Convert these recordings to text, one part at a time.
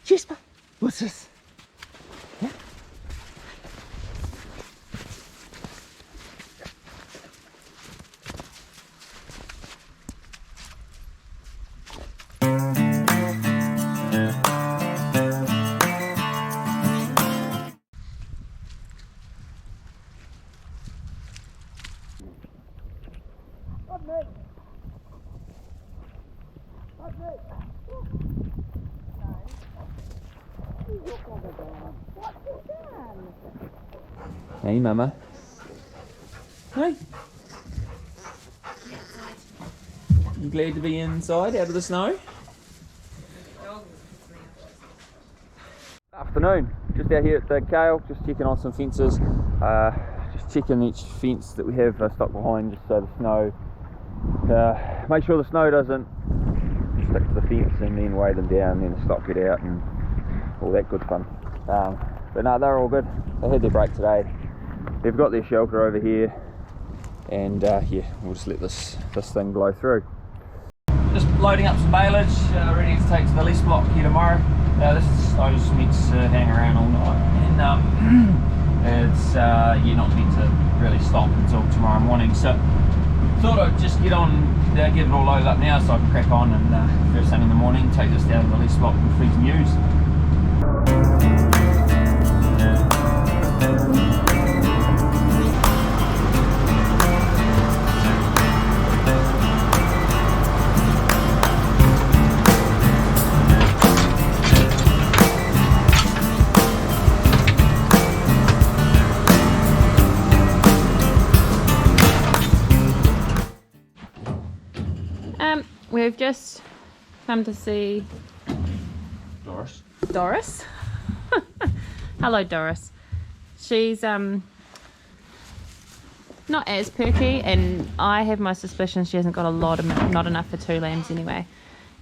Jesper, what's this? Yeah. Hey, Mama. Hey. You glad to be inside, out of the snow? Afternoon. Just out here at the Kale, just checking on some fences. Just checking each fence that we have stuck behind, just so the snow. Make sure the snow doesn't stick to the fence and then weigh them down, and then the stock get out and all that good fun. But no, they're all good. They had their break today. They've got their shelter over here, and yeah, we'll just let this thing blow through. Just loading up some baleage, ready to take to the lease block here tomorrow. This snow's meant to hang around all night, and it's you're not meant to really stop until tomorrow morning. So thought I'd just get it all loaded up now so I can crack on, and first thing in the morning take this down to the lease block and feed some ewes. We've just come to see Doris. Hello, Doris. She's not as perky, and I have my suspicions she hasn't got a lot of milk, not enough for 2 lambs anyway.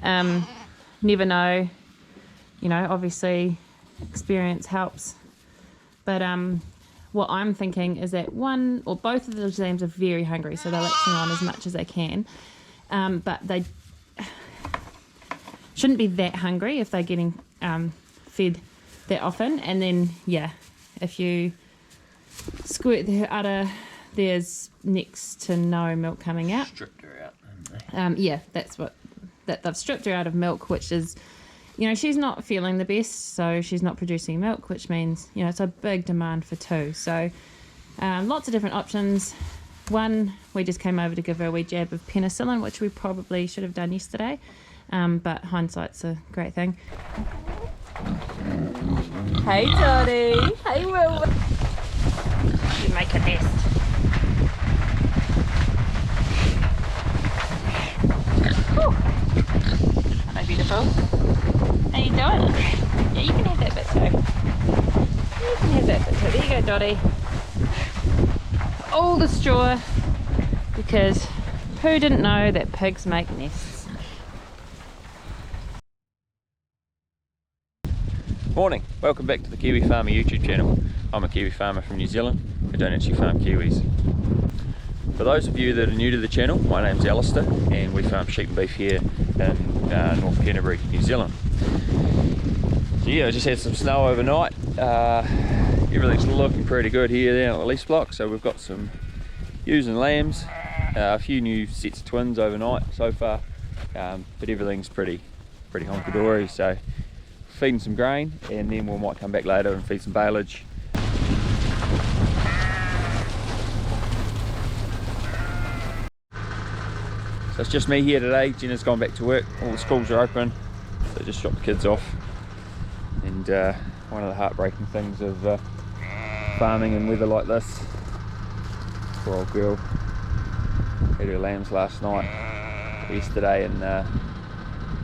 Never know, you know, obviously experience helps, but what I'm thinking is that one or both of those lambs are very hungry, so they're latching on as much as they can, but they shouldn't be that hungry if they're getting fed that often. And then yeah, if you squirt the udder, there's next to no milk coming out. Stripped her out, haven't they? Yeah, they've stripped her out of milk, which is, you know, she's not feeling the best, so she's not producing milk, which means, you know, it's a big demand for 2. So lots of different options. One, we just came over to give her a wee jab of penicillin, which we probably should have done yesterday, but hindsight's a great thing. Hey Dottie, hey Will. You make a nest. Whew. Hello beautiful. How you doing? Yeah, you can have that bit too. You can have that bit too. There you go, Dottie. All the straw, because who didn't know that pigs make nests? Morning, welcome back to the Kiwi Farmer YouTube channel. I'm a Kiwi farmer from New Zealand. I don't actually farm kiwis. For those of you that are new to the channel, my name's Alistair, and we farm sheep and beef here in North Canterbury, New Zealand. So yeah, I just had some snow overnight. Everything's looking pretty good here down at the lease block. So we've got some ewes and lambs, a few new sets of twins overnight so far, but everything's pretty honky-dory. So feeding some grain, and then we might come back later and feed some baleage. So it's just me here today. Jenna's gone back to work, all the schools are open, so just dropped the kids off. And one of the heartbreaking things of farming in weather like this, poor old girl had her lambs last night, yesterday, and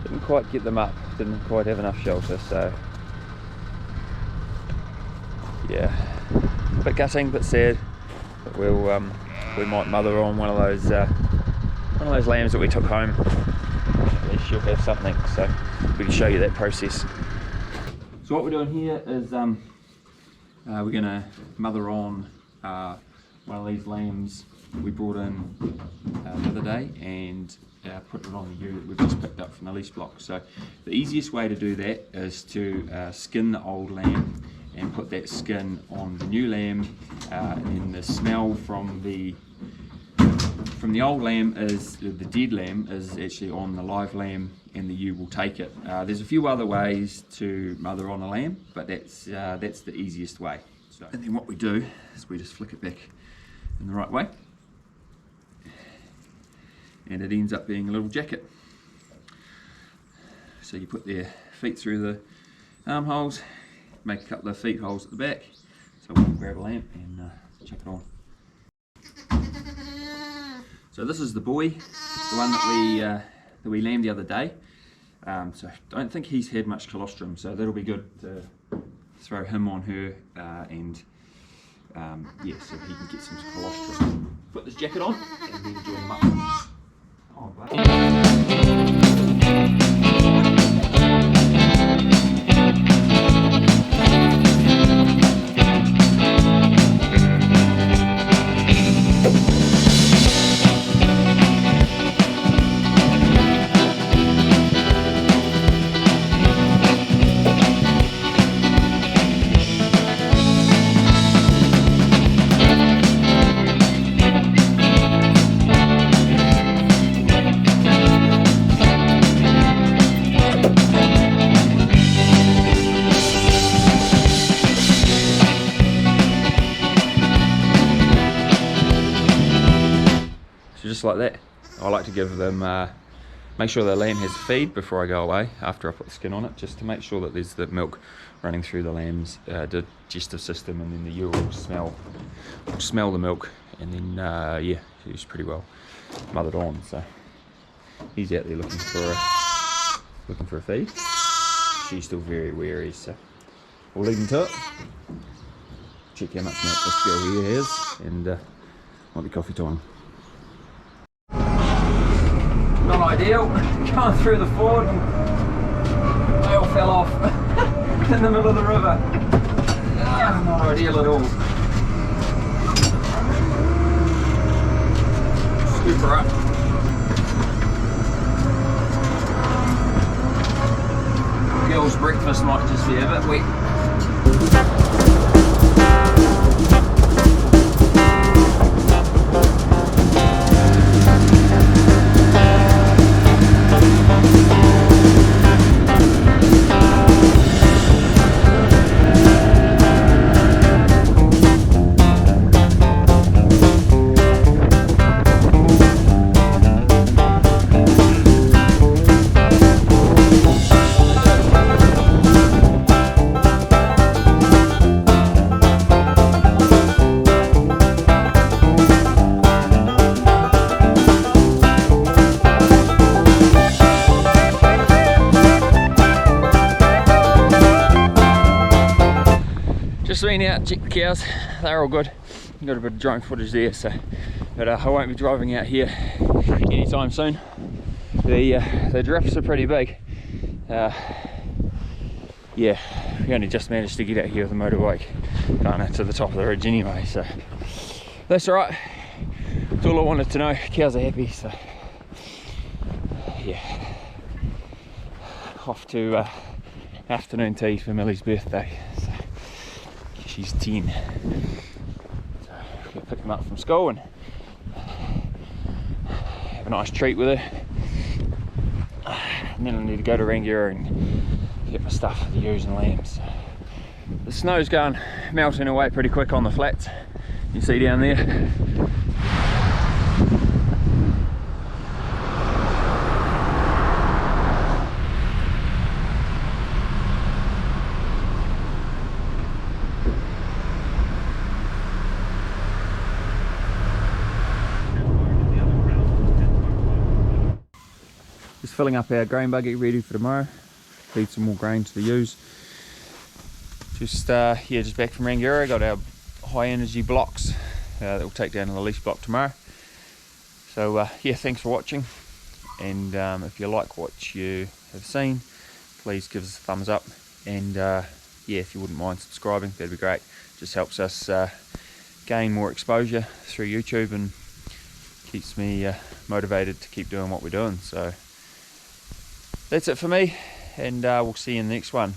didn't quite get them up, didn't quite have enough shelter, so yeah, a bit gutting, a bit sad, but we might mother on one of those lambs that we took home. At least she'll have something, so we can show you that process. So what we're doing here is we're going to mother on one of these lambs that we brought in the other day, and put it on the ewe that we've just picked up from the lease block. So the easiest way to do that is to skin the old lamb and put that skin on the new lamb, and then the smell from the old lamb is the dead lamb is actually on the live lamb, and the ewe will take it. There's a few other ways to mother on a lamb, but that's the easiest way. So, and then what we do is we just flick it back in the right way, and it ends up being a little jacket. So you put their feet through the armholes, make a couple of feet holes at the back, so we'll grab a lamp and chuck it on. So this is the boy, the one that we lambed the other day. So I don't think he's had much colostrum, so that'll be good to throw him on her, and yeah, so he can get some colostrum. Put this jacket on and then join him up. Oh, just like that. I like to give them, make sure the lamb has feed before I go away, after I put the skin on it, just to make sure that there's the milk running through the lamb's digestive system, and then the ewe will smell the milk, and then yeah, he's pretty well mothered on. So he's out there looking for a feed. She's still very wary, so we'll leave him to it. Check how much milk this girl here has, and might be coffee time. Not ideal, going through the ford and they all fell off in the middle of the river. Not ideal at all. Scoop her up. Girls' breakfast might just be a bit wet. Just been out, checked the cows, they're all good. Got a bit of drone footage there, so but I won't be driving out here anytime soon. The drifts are pretty big. Yeah, we only just managed to get out here with a motorbike going to the top of the ridge anyway, so that's alright. That's all I wanted to know. Cows are happy, so yeah. Off to afternoon tea for Millie's birthday. So she's 10. So we're going to pick him up from school and have a nice treat with her. And then I need to go to Rangiora and get my stuff for the ewes and lambs. So the snow's going melting away pretty quick on the flats. You see down there. Just filling up our grain buggy ready for tomorrow. Feed some more grain to the ewes. Just back from Rangiora. Got our high energy blocks that we'll take down to the lease block tomorrow. So yeah, thanks for watching, and if you like what you have seen, please give us a thumbs up, and yeah, if you wouldn't mind subscribing, that'd be great. Just helps us gain more exposure through YouTube and keeps me motivated to keep doing what we're doing. So that's it for me, and we'll see you in the next one.